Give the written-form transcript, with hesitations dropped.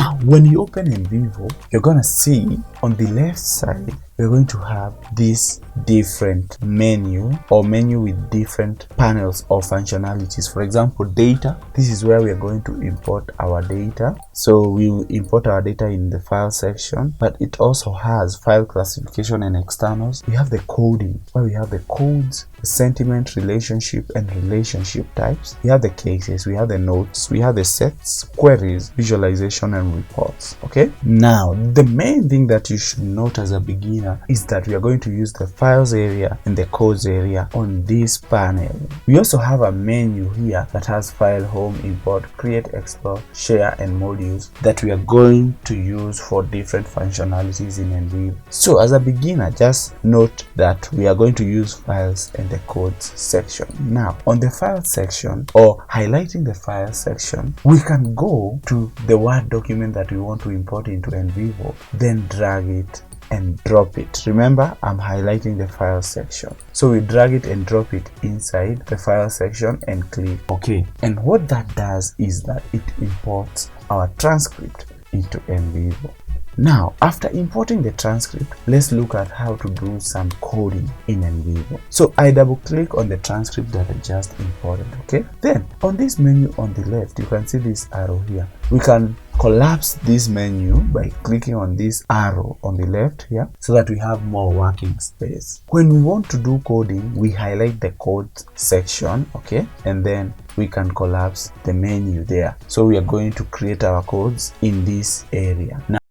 Now, when you open NVivo, you're going to see on the left side, we're going to have this different menu with different panels or functionalities. For example, data. This is where we are going to import our data. So we will import our data in the file section, but it also has file classification and externals. We have the coding, where we have the codes, the sentiment, relationship, and relationship types. We have the cases, we have the notes, we have the sets, queries, visualization, and reports. Okay. Now, the main thing that you should note as a beginner is that we are going to use the files area and the codes area on this panel. We also have a menu here that has file, home, import, create, explore, share, and modules that we are going to use for different functionalities in NVivo. So as a beginner, just note that we are going to use files and the codes section. Now, on the file section, or highlighting the file section, we can go to the Word document that we want to import into NVivo, then drag it and drop it. Remember, I'm highlighting the file section, so we drag it and drop it inside the file section and click OK. And what that does is that it imports our transcript into NVivo. Now, after importing the transcript, let's look at how to do some coding in NVivo. So I double click on the transcript that I just imported. Okay, then on this menu on the left, you can see this arrow here. We can collapse this menu by clicking on this arrow on the left here, so that we have more working space. When we want to do coding, we highlight the code section, okay, and then we can collapse the menu there. So we are going to create our codes in this area. Now